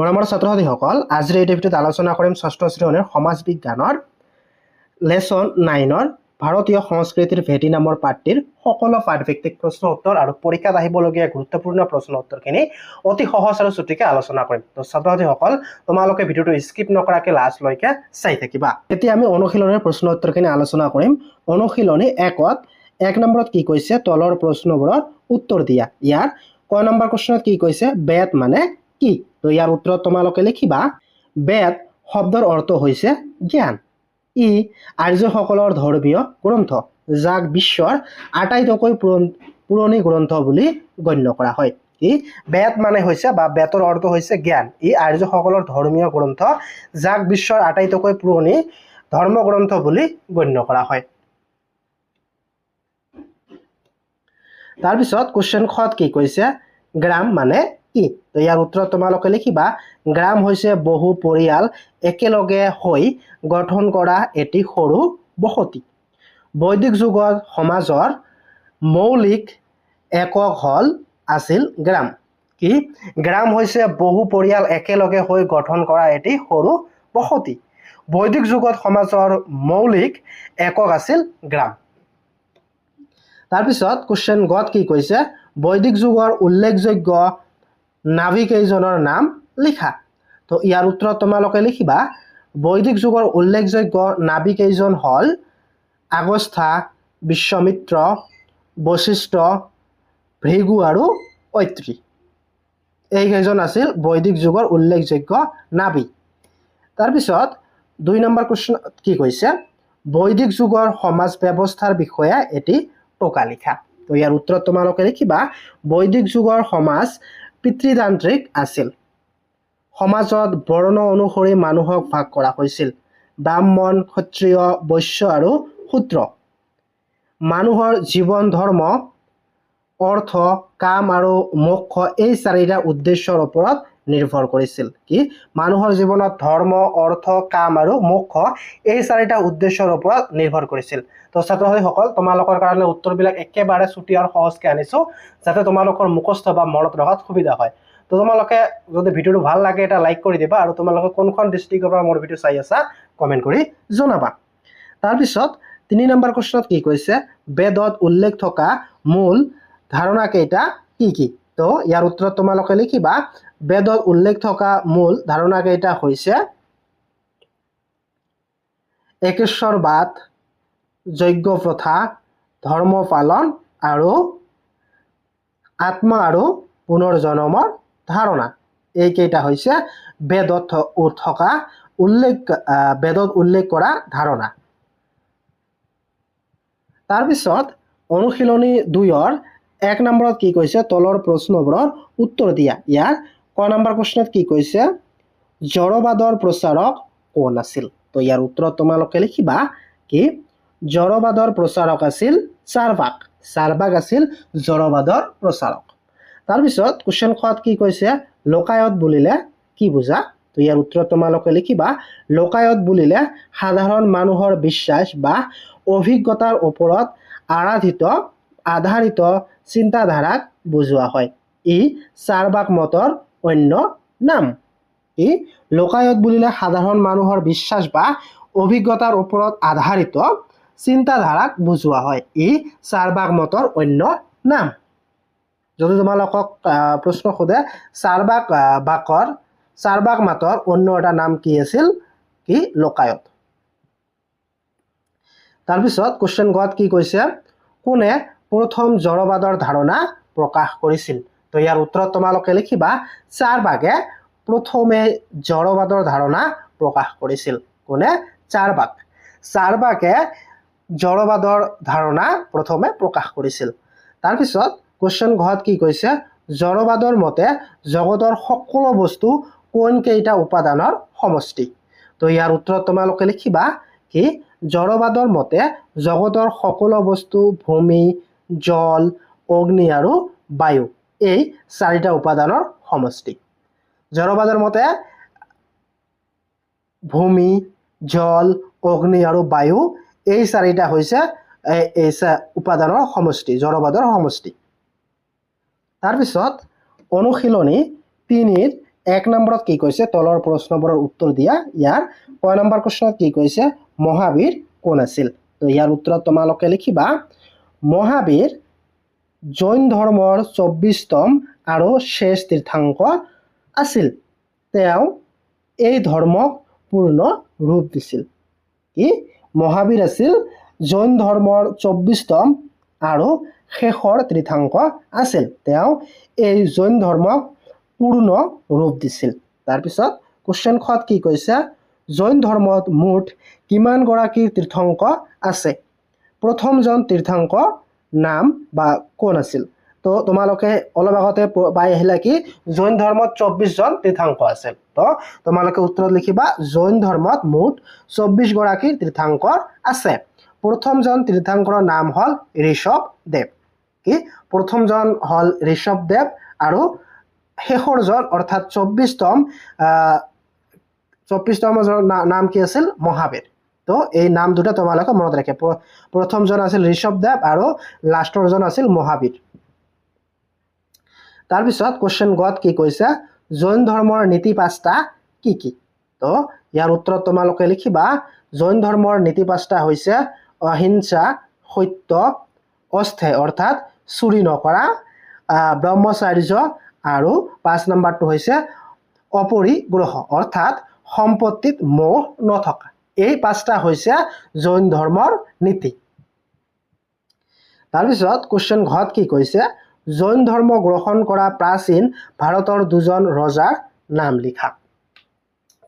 মৰমৰ ছাত্ৰ ছাত্ৰীসকল, আজিৰ এই ভিডিঅ'ত আলোচনা কৰিম ষষ্ঠ শ্ৰেণীৰ সমাজ বিজ্ঞানৰ লেসন 9ৰ ভাৰতীয় সংস্কৃতিৰ ভেটি নামৰ পাঠটিৰ সকলো পাঠভিত্তিক প্ৰশ্ন উত্তৰ আৰু পৰীক্ষাত আহিবলগীয়া গুৰুত্বপূৰ্ণ প্ৰশ্ন উত্তৰখিনি অতি সহজ আৰু চুটিকে আলোচনা কৰিম। তো ছাত্ৰ ছাত্ৰীসকল, তোমালোকে ভিডিঅ'টো স্কিপ নকৰাকৈ লাষ্টলৈকে চাই থাকিবা। এতিয়া আমি অনুশীলনৰ প্ৰশ্ন উত্তৰখিনি আলোচনা কৰিম। অনুশীলনী 1ত 1 নম্বৰত কি কৈছে, তলৰ প্ৰশ্নবোৰৰ উত্তৰ দিয়া। ইয়াৰ ক নম্বৰ প্ৰশ্নত কি কৈছে, বেদ মানে কি? তো ইয়াৰ উত্তৰত তোমালোকে লিখিবা, বেদ শব্দৰ অৰ্থ হৈছে জ্ঞান। ই আৰ্যসকলৰ ধৰ্মীয় গ্ৰন্থ, যাক বিশ্বৰ আটাইতকৈ পুৰণি গ্ৰন্থ বুলি গণ্য কৰা হয়। ই বেদ মানে হৈছে বা বেদৰ অৰ্থ হৈছে জ্ঞান। ই আৰ্যসকলৰ ধৰ্মীয় গ্ৰন্থ, যাক বিশ্বৰ আটাইতকৈ পুৰণি ধৰ্মগ্ৰন্থ বুলি গণ্য কৰা হয়। তাৰপিছত কুৱেশ্যন খত কি কৈছে, গ্ৰাম মানে কি? তো ইয়াৰ উত্তৰত তোমালোকে লিখিবা, গ্ৰাম হৈছে বহু পৰিয়াল একেলগে হৈ গঠন কৰা এটি সৰু বসতি। বৈদিক যুগত সমাজৰ মৌলিক একক আছিল গ্ৰাম। কি? গ্ৰাম হৈছে বহু পৰিয়াল একেলগে হৈ গঠন কৰা এটি সৰু বসতি। বৈদিক যুগত সমাজৰ মৌলিক একক আছিল গ্ৰাম। তাৰপিছত কুৱেশ্যন গত কি কৈছে, বৈদিক যুগৰ উল্লেখযোগ্য নাবিকেইজনৰ নাম লিখা। তো ইয়াৰ উত্তৰত তোমালোকে লিখিবা, বৈদিক যুগৰ উল্লেখযোগ্য নাবিকেইজন হ'ল আগস্থা, বিশ্বমিত্ৰ, বশিষ্ঠ, ভৃগু আৰু ঐত্ৰী। এইকেইজন আছিল বৈদিক যুগৰ উল্লেখযোগ্য নাবিক। তাৰপিছত 2 নম্বৰ কুৱেশ্যন কি কৈছে, বৈদিক যুগৰ সমাজ ব্যৱস্থাৰ বিষয়ে এটি টোকা লিখা। তো ইয়াৰ উত্তৰত তোমালোকে লিখিবা, বৈদিক যুগৰ সমাজ পিতৃতান্ত্ৰিক আছিল। সমাজত বৰ্ণ অনুসৰি মানুহক ভাগ কৰা হৈছিল, ব্ৰাহ্মণ, ক্ষত্ৰিয়, বৈশ্য আৰু শূদ্ৰ। মানুহৰ জীৱন ধৰ্ম, অৰ্থ, কাম আৰু মোক্ষ এই 4টা উদ্দেশ্যৰ ওপৰত নিৰ্ভৰ কৰিছিল। কি? মানুহৰ জীৱনত ধৰ্ম, অৰ্থ, কাম আৰু মোক্ষ এই 4টা উদ্দেশ্যৰ ওপৰত নিৰ্ভৰ কৰিছিল। তো ছাত্ৰ ছাত্ৰীসকল, তোমালোকৰ কাৰণে উত্তৰবিলাক একেবাৰে ছুটি আৰু সহজকৈ আনিছোঁ, যাতে তোমালোকৰ মুখস্থ বা মনত ৰখাত সুবিধা হয়। তো তোমালোকে যদি ভিডিঅ'টো ভাল লাগে এটা লাইক কৰি দিবা, আৰু তোমালোকে কোনখন ডিষ্ট্ৰিক্টৰ পৰা মোৰ ভিডিঅ' চাই আছা কমেণ্ট কৰি জনাবা। তাৰপিছত 3 নম্বৰ কুৱেশ্যনত কি কৈছে, বেদত উল্লেখ থকা মূল ধাৰণা কেইটা কি কি? তো ইয়াৰ উত্তৰত তোমালোকে লিখিবা, বেদত উল্লেখ থকা মূল ধাৰণা কেইটা হৈছে একেশ্বৰবাদ, যজ্ঞ প্ৰথা, ধৰ্ম পালন আৰু আত্মা আৰু পুনৰ্জন্মৰ ধাৰণা। এইকেইটা হৈছে বেদত উল্লেখ কৰা ধাৰণা। তাৰপিছত অনুশীলনী 2ৰ 1 নম্বৰত কি কৈছে, তলৰ প্ৰশ্নবোৰৰ উত্তৰ দিয়া। ইয়াৰ ক নম্বৰ প্ৰশ্নত কি কৈছে, জড়বাদৰ প্ৰচাৰক কোন আছিল? তো ইয়াৰ উত্তৰত তোমালোকে লিখিবা, কি? জড়বাদৰ প্ৰচাৰক আছিল চাৰ্বাক। চাৰ্বাক আছিল জড়বাদৰ প্ৰচাৰক। তাৰপিছত কুৱেশ্যন খত কি কৈছে, লোকায়ত বুলিলে কি বুজা? তো ইয়াৰ উত্তৰত তোমালোকে লিখিবা, লোকায়ত বুলিলে সাধাৰণ মানুহৰ বিশ্বাস বা অভিজ্ঞতাৰ ওপৰত আধাৰিত চিন্তাধাৰাক বুজোৱা হয়। ই চাৰ্বাক মতৰ অন্য নাম। ই লোকায়ত বুলিলে সাধাৰণ মানুহৰ বিশ্বাস বা অভিজ্ঞতাৰ ওপৰত আধাৰিত চিন্তাধাৰাক বুজোৱা হয়। ই চাৰ্বাক মতৰ অন্য নাম। যদি তোমালোকক প্ৰশ্ন সোধে চাৰ্বাক মতৰ অন্য এটা নাম কি আছিল? কি? লোকায়ত। তাৰপিছত কুৱেশ্যন গত কি কৈছে, কোনে প্ৰথম জড়বাদৰ ধাৰণা প্ৰকাশ কৰিছিল? তো ইয়াৰ উত্তৰত তোমালোকে লিখিবা, চাৰ্বাকে প্ৰথমে জড়বাদৰ ধাৰণা প্ৰকাশ কৰিছিল। কোনে? চাৰ্বাক। চাৰ্বাকে জড়বাদৰ ধাৰণা প্ৰথমে প্ৰকাশ কৰিছিল। তাৰপিছত কুৱেশ্যন ঘত কি কৈছে, জড়বাদৰ মতে জগতৰ সকলো বস্তু কোন কেইটা উপাদানৰ সমষ্টি? তো ইয়াৰ উত্তৰত তোমালোকে লিখিবা, কি? জড়বাদৰ মতে জগতৰ সকলো বস্তু ভূমি, জল, অগ্নি আৰু বায়ু এই 4টা উপাদানৰ সমষ্টি। জড়বাদৰ মতে ভূমি, জল, অগ্নি আৰু বায়ু এই 4টা হৈছে উপাদানৰ সমষ্টি, জড়বাদৰ সমষ্টি। তাৰপিছত অনুশীলনী 3ৰ 1 নম্বৰত কি কৈছে তলৰ প্ৰশ্নবোৰৰ উত্তৰ দিয়া ইয়াৰ ক নম্বৰ প্ৰশ্নত কি কৈছে মহাবীৰ কোন আছিল তো ইয়াৰ উত্তৰত তোমালোকে লিখিবা মহাবীৰ জৈন ধৰ্মৰ 24তম আৰু শেষ তীৰ্থাংক আছিল তেওঁ এই ধৰ্মক পূৰ্ণ ৰূপ দিছিল কি মহাবীৰ আছিল জৈন ধৰ্মৰ 24তম আৰু শেষৰ তীৰ্থাংক আছিল তেওঁ এই জৈন ধৰ্মক পূৰ্ণ ৰূপ দিছিল তাৰ পিছত কোশ্চেন খত কি কৈছে জৈন ধৰ্মত মুঠ কিমান গৰাকী তীৰ্থংক আছে প্ৰথমজন তীৰ্থংক নাম বা কোন আছিল তো তোমালোকে অলপ আগতে পাই আহিলা কি জৈন ধৰ্মত 24 জন তীৰ্থংক আছিল তো তোমালোকে উত্তৰত লিখিবা জৈন ধৰ্মত মুঠ 24 গৰাকী তীৰ্থংক আছে প্ৰথমজন তীৰ্থংকৰ নাম হল ঋষভদেৱ কি প্ৰথমজন হল ঋষভদেৱ আৰু শেষৰজন অৰ্থাৎ 24তম নাম কি আছিল মহাবীৰ তো এই নাম দুটা তোমালোকে মনত ৰাখে প্ৰথমজন আছিল ঋষভদেৱ আৰু লাষ্টৰজন আছিল মহাবীৰ তাৰ পিছত কোশ্চেন গত কি কৈছে জৈন ধৰ্মৰ নীতি পাঁচটা কি কি তো ইয়াৰ উত্তৰত তোমালোকে লিখিবা জৈন ধৰ্মৰ নীতি পাঁচটা হৈছে অহিংসা সত্য অস্থে অৰ্থাৎ চুৰি নকৰা ব্ৰহ্মচাৰ্য আৰু 5 নম্বৰটো হৈছে অপৰিগ্ৰহ অৰ্থাৎ সম্পত্তিত মোহ নথকা এই পাঁচটা হৈছে জৈন ধৰ্মৰ নীতি তাৰ পিছত কোশ্চেন ঘত কি কৈছে জৈন ধৰ্ম গ্ৰহণ কৰা প্ৰাচীন ভাৰতৰ দুজন ৰজাৰ নাম লিখা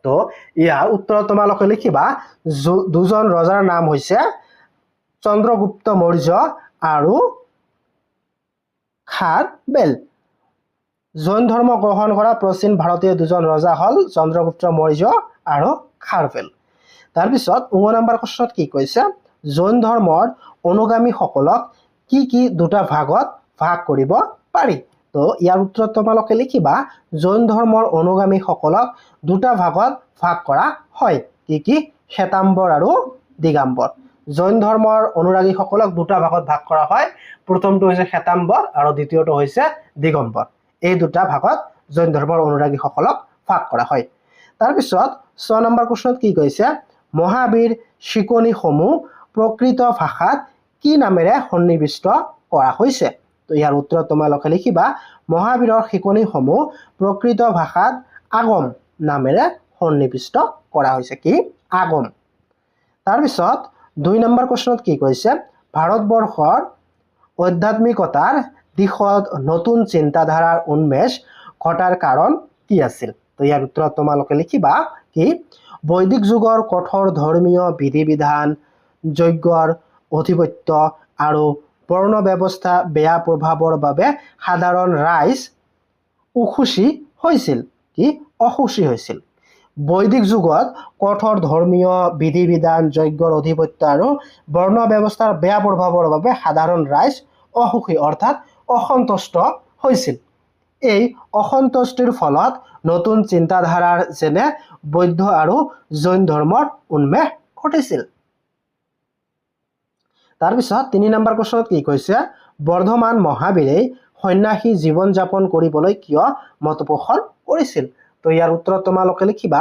তো ইয়াৰ উত্তৰত তোমালোকে লিখিবা দুজন ৰজাৰ নাম হৈছে চন্দ্ৰগুপ্ত মৌৰ্য আৰু খাৰবেল জৈন ধৰ্ম গ্ৰহণ কৰা প্ৰাচীন ভাৰতীয় দুজন ৰজা হল চন্দ্ৰগুপ্ত মৌৰ্য আৰু খাৰবেল তাৰ পিছত 9 নম্বৰ প্ৰশ্নত কি কৈছে জৈন ধৰ্মৰ অনুগামীসকলক কি কি দুটা ভাগত ভাগ কৰিব পাৰি তো ইয়াৰ উত্তৰত তোমালোকে লিখিবা জৈন ধৰ্মৰ অনুগামীসকলক দুটা ভাগত ভাগ কৰা হয় কি কি শ্বেতাম্বৰ আৰু দিগম্বৰ জৈন ধৰ্মৰ অনুৰাগীসকলক দুটা ভাগত ভাগ কৰা হয় প্ৰথমটো হৈছে শ্বেতাম্বৰ আৰু দ্বিতীয়টো হৈছে দিগম্বৰ এই দুটা ভাগত জৈন ধৰ্মৰ অনুৰাগীসকলক ভাগ কৰা হয় তাৰ পিছত 6 নম্বৰ প্ৰশ্নত কি কৈছে মহাবীৰ শিকনিসমূহ প্ৰকৃত ভাষাত কি নামেৰে সন্নিৱিষ্ট কৰা হৈছে তো ইয়াৰ উত্তৰত তোমালোকে লিখিবা মহাবীৰৰ শিকনিসমূহ প্ৰকৃত ভাষাত আগম নামেৰে সন্নিৱিষ্ট কৰা হৈছে কি আগম তাৰ পিছত 2 নম্বৰ প্ৰশ্নত কি কৈছে ভাৰতবৰ্ষৰ আধ্যাত্মিকতাৰ দিশত নতুন চিন্তাধাৰাৰ উন্মেষ ঘটাৰ কাৰণ কি আছিল তো ইয়াৰ উত্তৰত তোমালোকে লিখিবা কি বৈদিক যুগৰ কঠোৰ ধৰ্মীয় বিধি বিধান যজ্ঞৰ অধিপত্য আৰু বৰ্ণ ব্যৱস্থা বেয়া প্ৰভাৱৰ বাবে সাধাৰণ ৰাইজ অখুশী হৈছিল কি অখুশী হৈছিল বৈদিক যুগত কঠোৰ ধৰ্মীয় বিধি বিধান যজ্ঞৰ অধিপত্য আৰু বৰ্ণ ব্যৱস্থাৰ বেয়া প্ৰভাৱৰ বাবে সাধাৰণ ৰাইজ অসুখী অৰ্থাৎ অসন্তুষ্ট হৈছিল এই অসন্তুষ্টিৰ ফলত নতুন চিন্তাধাৰাৰ যেনে বৌদ্ধ আৰু জৈন ধৰ্মৰ উন্মেষ ঘটিছিল তাৰ পিছত 3 নম্বৰ প্ৰশ্নত কি কৈছে বৰ্ধমান মহাবীৰে সন্ন্যাসী জীৱন যাপন কৰিবলৈ কিয় মত পোষণ কৰিছিল তো ইয়াৰ উত্তৰত তোমালোকে লিখিবা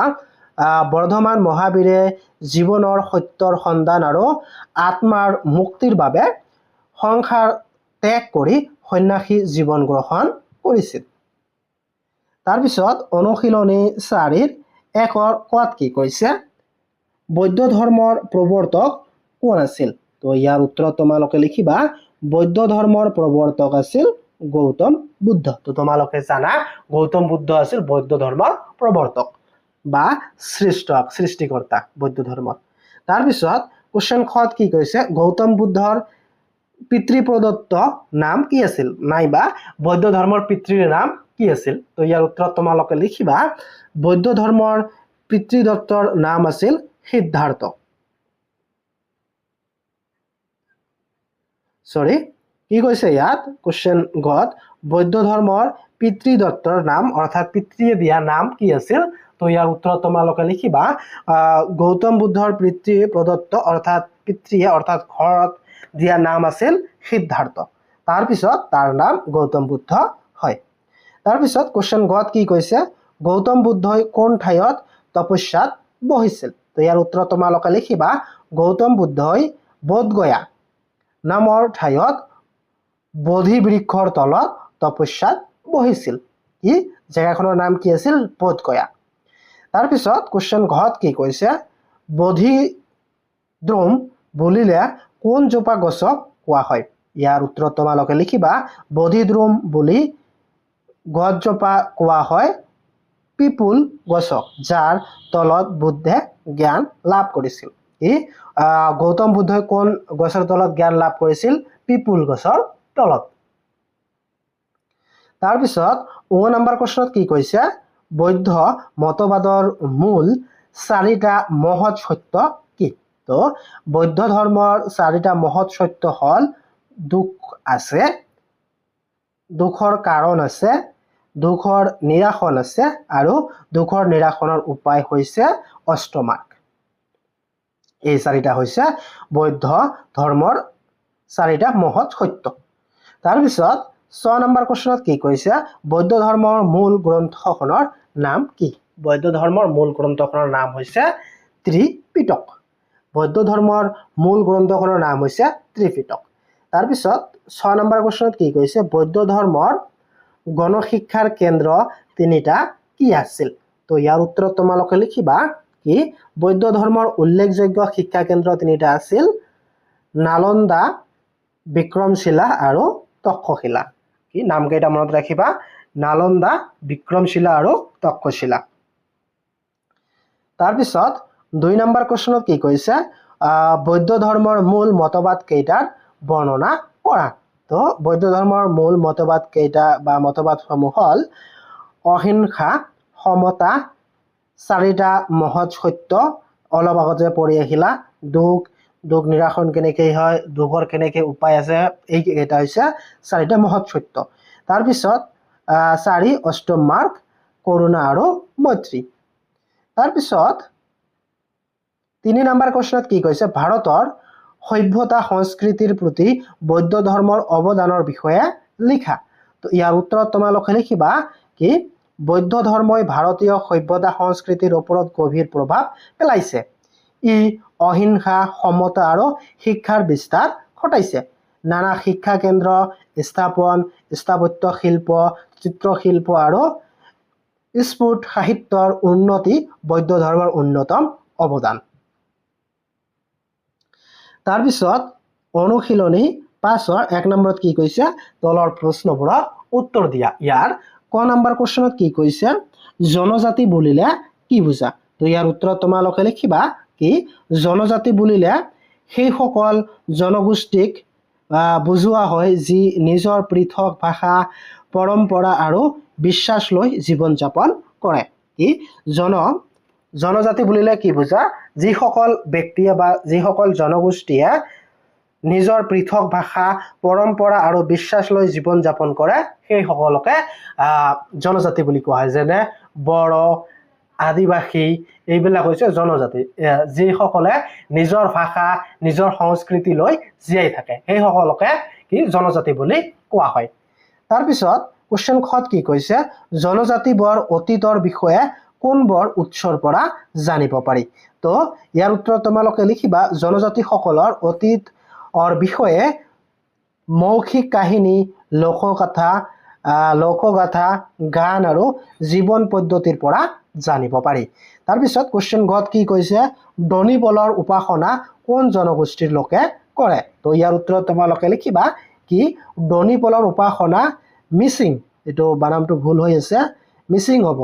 বৰ্ধমান মহাবীৰে জীৱনৰ সত্যৰ সন্ধান আৰু আত্মাৰ মুক্তিৰ বাবে সংসাৰ ত্যাগ কৰি সন্ন্যাসী জীৱন গ্ৰহণ কৰিছিল তাৰ পিছত অনুশীলনী 4ৰ 1ৰ কত কি কৈছে বৌদ্ধ ধৰ্মৰ প্ৰৱৰ্তক কোন আছিল তো ইয়াৰ উত্তৰত তোমালোকে লিখিবা বৌদ্ধ ধৰ্মৰ প্ৰৱৰ্তক আছিল গৌতম বুদ্ধ তো তোমালোকে জানা গৌতম বুদ্ধ আছিল বৌদ্ধ ধৰ্মৰ প্ৰৱৰ্তক বা সৃষ্টিকৰ্তা বৌদ্ধ ধৰ্মৰ তাৰ পিছত কোশ্চেন খত কি কৈছে গৌতম বুদ্ধৰ পিতৃ প্ৰদত্ত নাম কি আছিল নাইবা বৌদ্ধ ধৰ্মৰ পিতৃৰ নাম কি আছিল তো ইয়াৰ উত্তৰত তোমালোকে লিখিবা বৌদ্ধ ধৰ্মৰ পিতৃদত্তৰ নাম আছিল সিদ্ধাৰ্থ কি কৈছে ইয়াত কোশ্চেন গত বৌদ্ধ ধৰ্মৰ পিতৃদত্তৰ নাম অৰ্থাৎ পিতৃয়ে দিয়া নাম কি আছিল তো ইয়াৰ উত্তৰত তোমালোকে লিখিবা গৌতম বুদ্ধৰ পিতৃ প্ৰদত্ত অৰ্থাৎ পিতৃয়ে অৰ্থাৎ ঘৰত দিয়া নাম আছিল সিদ্ধাৰ্থ তাৰ পিছত তাৰ নাম গৌতম বুদ্ধ হয় তাৰ পিছত কোশ্চেন গত কি কৈছে গৌতম বুদ্ধই কোন ঠাইত তপস্যাত বহিছিল তো ইয়াৰ উত্তৰ তোমালোকে লিখিবা গৌতম বুদ্ধই বোধগয়া নামৰ ঠাইত বোধি বৃক্ষৰ তলত তপস্যাত বহিছিল কি জেগাখনৰ নাম কি আছিল বোধগয়া তাৰপিছত কোৱেশ্চন ঘত কি কৈছে বোধি দ্ৰুম বুলিলে কোন জোপা গছক কোৱা হয় ইয়াৰ উত্তৰ তোমালোকে লিখিবা বোধি দ্ৰুম বুলি গছজোপা কোৱা হয় পিপুল গছক যাৰ তলত বুদ্ধে জ্ঞান লাভ কৰিছিল ই গৌতম বুদ্ধই কোন গছৰ তলত জ্ঞান লাভ কৰিছিল পিপুল গছৰ তলত তাৰপিছত 9 নম্বৰ প্ৰশ্নত কি কৈছে বৌদ্ধ মতবাদৰ মূল 4টা মহৎ সত্য কি তো বৌদ্ধ ধৰ্মৰ 4টা মহৎ সত্য হল দুখ আছে দুখৰ কাৰণ আছে দুখৰ নিৰাসন আছে আৰু দুখৰ নিৰাসনৰ উপায় হৈছে অষ্টমাৰ্গ এই 4টা হৈছে বৌদ্ধ ধৰ্মৰ 4টা মহৎ সত্য তাৰপিছত 6 নম্বৰ প্ৰশ্নত কি কৈছে বৌদ্ধ ধৰ্মৰ মূল গ্ৰন্থখনৰ নাম কি বৌদ্ধ ধৰ্মৰ মূল গ্ৰন্থখনৰ নাম হৈছে ত্ৰিপিটক বৌদ্ধ ধৰ্মৰ মূল গ্ৰন্থখনৰ নাম হৈছে ত্ৰিপিটক তাৰপিছত 6 নম্বৰ প্ৰশ্নত কি কৈছে বৌদ্ধ ধৰ্মৰ গণশিক্ষাৰ কেন্দ্ৰ 3টা কি আছিল তো ইয়াৰ উত্তৰ তোমালোকে লিখিবা কি বৌদ্ধ ধৰ্মৰ উল্লেখযোগ্য শিক্ষা কেন্দ্ৰ 3টা আছিল নালন্দা বিক্ৰমশিলা আৰু তক্ষশিলা কি নাম কেইটা মনত ৰাখিবা নালন্দা বিক্ৰমশিলা আৰু তক্ষশিলা তাৰপিছত 2 নম্বৰ প্ৰশ্নত কি কৈছে বৌদ্ধ ধৰ্মৰ মূল মতবাদ কেইটাৰ বৰ্ণনা কৰা তো বৌদ্ধ ধৰ্মৰ মূল মতবাদ কেইটা বা মতবাদসমূহ হল অহিংসা সমতা 4টা মহৎ সত্য অলপ আগতে পঢ়ি আহিলা দুখ নিৰাসন কেনেকৈ হয় দুখৰ কেনেকৈ উপায় আছে এই কেইটা হৈছে 4টা মহৎ সত্য তাৰপিছত 4 অষ্টমাৰ্গ কৰুণা আৰু মৈত্ৰী তাৰপিছত 3 নম্বৰ প্ৰশ্নত কি কৈছে ভাৰতৰ সভ্যতা সংস্কৃতিৰ প্ৰতি বৌদ্ধ ধৰ্মৰ অৱদানৰ বিষয়ে লিখা তো ইয়াৰ উত্তৰত তোমালোকে লিখিবা কি বৌদ্ধ ধৰ্মই ভাৰতীয় সভ্যতা সংস্কৃতিৰ ওপৰত গভীৰ প্ৰভাৱ পেলাইছে ই অহিংসা সমতা আৰু শিক্ষাৰ বিস্তাৰ ঘটাইছে নানা শিক্ষা কেন্দ্ৰ স্থাপত্য শিল্প চিত্ৰশিল্প আৰু স্ফুট সাহিত্যৰ উন্নতি বৌদ্ধ ধৰ্মৰ অন্যতম অৱদান তাৰপিছত অনুশীলনী 5ৰ 1 নম্বৰত কি কৈছে তলৰ প্ৰশ্নবোৰৰ উত্তৰ দিয়া ইয়াৰ ক নম্বৰ প্ৰশ্নত কি কৈছে জনজাতি বুলিলে কি বুজা তো ইয়াৰ উত্তৰত তোমালোকে লিখিবা কি জনজাতি বুলিলে সেই সকল জনগোষ্ঠীক বুজোৱা হয় যি নিজৰ পৃথক ভাষা পৰম্পৰা আৰু বিশ্বাস লৈ জীৱন যাপন কৰে কি জনজাতি বুলিলে কি বুজা যিসকল ব্যক্তিয়ে বা যিসকল জনগোষ্ঠীয়ে নিজৰ পৃথক ভাষা পৰম্পৰা আৰু বিশ্বাস লৈ জীৱন যাপন কৰে সেই সকলকে জনজাতি বুলি কোৱা হয় যেনে বড়ো আদিবাসী এইবিলাক হৈছে জনজাতি যিসকলে নিজৰ ভাষা নিজৰ সংস্কৃতি লৈ জীয়াই থাকে সেই সকলকে কি জনজাতি বুলি কোৱা হয় তাৰপিছত কোৱেশ্চন খত কি কৈছে জনজাতিবোৰ অতীতৰ বিষয়ে কোনবোৰ উৎসৰ পৰা জানিব পাৰি তো ইয়াৰ উত্তৰত তোমালোকে লিখিবা জনজাতিসকলৰ অতীতৰ বিষয়ে মৌখিক কাহিনী লোকগাথা গান আৰু জীৱন পদ্ধতিৰ পৰা জানিব পাৰি তাৰপিছত কোৱেশ্চন ঘত কি কৈছে ডনিপলৰ উপাসনা কোন জনগোষ্ঠীৰ লোকে কৰে তো ইয়াৰ উত্তৰত তোমালোকে লিখিবা কি ডনিপলৰ উপাসনা মিচিং এটো বানামটো ভুল হৈ আছে মিচিং হ'ব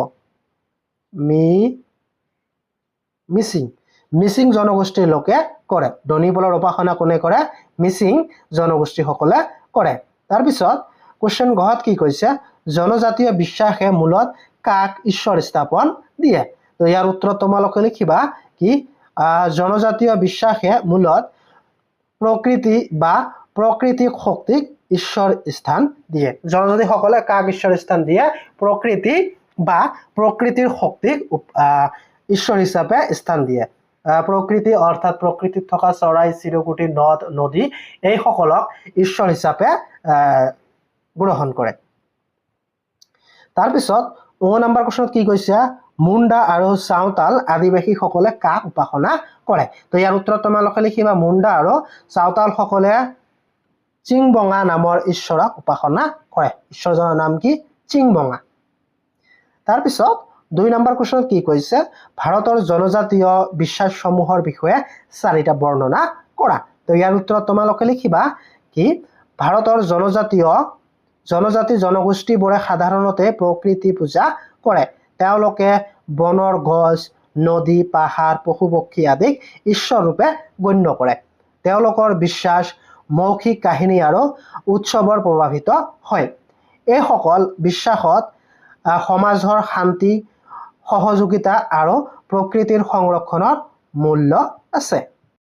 মিচিং জনগোষ্ঠীৰ লোকে কৰে ডনিপলৰ উপাসনা কোনে কৰে মিচিং জনগোষ্ঠীসকলে কৰে তাৰপিছত কোৱেশ্চন ঘত কি কৈছে জনজাতীয় বিশ্বাসে মূলত কাক ঈশ্বৰ স্থাপন দিয়ে তো ইয়াৰ উত্তৰত তোমালোকে লিখিবা কি জনজাতীয় বিশ্বাসে মূলত প্ৰকৃতি বা প্ৰকৃতিক শক্তিক ঈশ্বৰ স্থান দিয়ে জনজাতিসকলে কাক ঈশ্বৰ স্থান দিয়ে প্ৰকৃতি বা প্ৰকৃতিৰ শক্তিক ঈশ্বৰ হিচাপে স্থান দিয়ে প্ৰকৃতি অৰ্থাৎ প্ৰকৃতিত থকা চৰাই চিৰকুটি নদ নদী এই সকলক ঈশ্বৰ হিচাপে গ্ৰহণ কৰে তাৰপিছত নম্বৰ কোৱেশ্যনত কি কৈছে মুণ্ডা আৰু চাওতাল আদিবাসীসকলে কাক উপাসনা কৰে তো ইয়াৰ উত্তৰত তোমালোকে লিখিবা মুণ্ডা আৰু চাওতালসকলে চিংবঙা নামৰ ঈশ্বৰক উপাসনা কৰে ঈশ্বৰজনৰ নাম কি চিংবঙা তাৰপিছত 2 নম্বৰ কোৱেশ্যনত কি কৈছে ভাৰতৰ জনজাতীয় বিশ্বাসসমূহৰ বিষয়ে চাৰিটা বৰ্ণনা কৰা তো ইয়াৰ উত্তৰত তোমালোকে লিখিবা কি ভাৰতৰ জনজাতি জনগোষ্ঠীবোৰে সাধাৰণতে প্ৰকৃতি পূজা কৰে তেওঁলোকে বনৰ গছ নদী পাহাৰ পশু পক্ষী আদিক ঈশ্বৰ ৰূপে গণ্য কৰে তেওঁলোকৰ বিশ্বাস মৌখিক কাহিনী আৰু উৎসৱৰ প্ৰভাৱিত হয় এই সকল বিশ্বাসত সমাজৰ শান্তি সহযোগিতা আৰু প্ৰকৃতিৰ সংৰক্ষণৰ মূল্য আছে